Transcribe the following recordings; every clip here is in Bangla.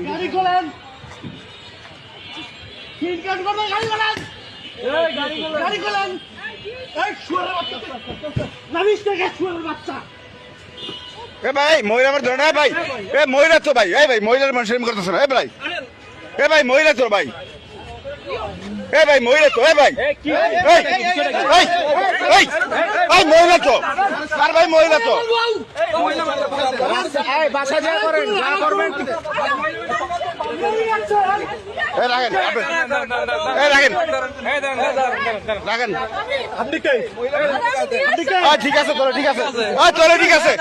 গাড়ি খোলেন, গাড়ি খোলেন। এই শুয়োরের বাচ্চা, নামিস থেকে শুয়োরের বাচ্চা। এ ভাই মহিলা আমার ধরে না ভাই, এ মহিলা তো ভাই, এই ভাই মহিলার মানুষ এরকম করতেছে না। এ ভাই মহিলা তো ভাই, এ ভাই মহিলা তো, এ ভাই এই মহিলা তো, আর ভাই মহিলা তো বাসা যা করেন, যা করবেন। রাখেন, রাখেন রাখেন। আপনি কে? ঠিক আছে তোরা, ঠিক আছে তোরা, ঠিক আছে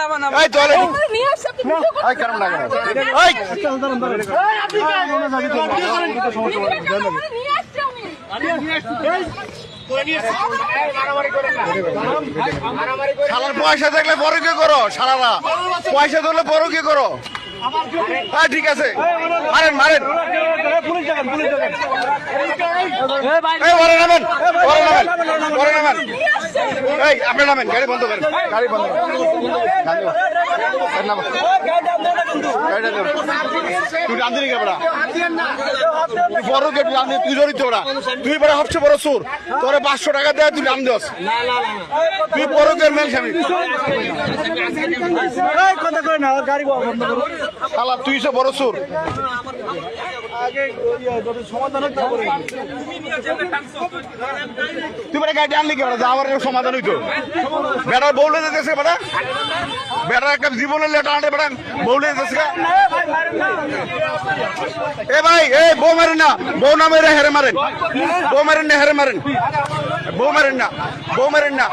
তোরা কেমন লাগে শালার পয়সা দেখলে বড় কে করো, শালারা পয়সা ধরলে বড় কে করো। ঠিক আছে মারেন মারেন, নামেন নামেন, এই আপনি নামেন, গাড়ি বন্ধ করেন, গাড়ি বন্ধ করেন, তুই রান্ধি নি কেবড়া, বড় কে তুই জড়িত ওরা, তুই বড় সবচেয়ে বড় চোর, তোরে 500 টাকা দেয় তুই নাম দিস, তুই বড় কে মেল স্বামী কথা কই না, গাড়ি বন্ধ করো। শালা তুই সে বড় চোর। সমাধান তুই বেটা গাড়ি আনলি কেন, যাওয়ার সমাধান হইতো। বেটার বউলে যেতেছে, বেটা বেটার একটা জীবনের লেটা আনতে বেটা বউলে যেতেছে। এ ভাই এই বউ মারেন না, বউ না মেরে হেরে মারেন, বউ মারেন না হেরে মারেন, বউ মারেন না, বউ মারেন না,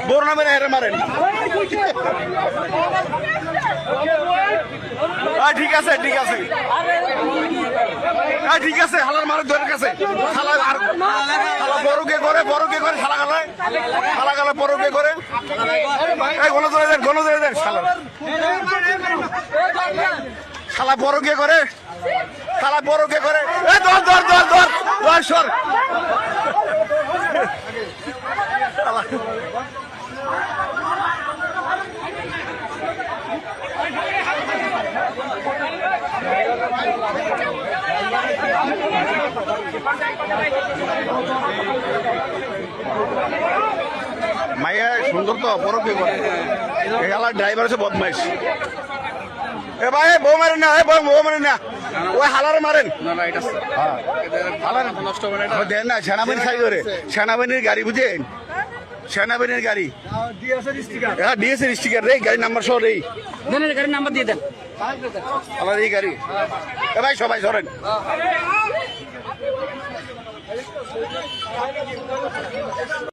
বউ না মেরে হেরে মারেন। ঠিক আছে ঠিক আছে ঠিক আছে, হালার মারের দরের কাছে হালা বড়কে করে, বড়কে করে শালা গালায়, শালা গালা বড়কে করে, এই গণ ধরে দেন, গণ ধরে দেন, শালা শালা বড়কে করে, শালা বড়কে করে, এই ধর ধর ধর ধর ধর সর। মাইয়া সুন্দর তো, বড় কে করে, এলার ড্রাইভার আছে বদমাইশ। এ ভাই বউ মারেন না, বউ মারেন না, ওই হালার মারেন দেন না। সেনাবাহিনী খাই করে, সেনাবাহিনীর গাড়ি বুঝেন, সেনাবাহিনীর গাড়ি, হ্যাঁ ডিএসএর স্টিকার রে, গাড়ির নাম্বার সহ রে, গাড়ির নাম্বার দিয়ে দেন। আমার এই গাড়ি। এ ভাই সবাই সরেন।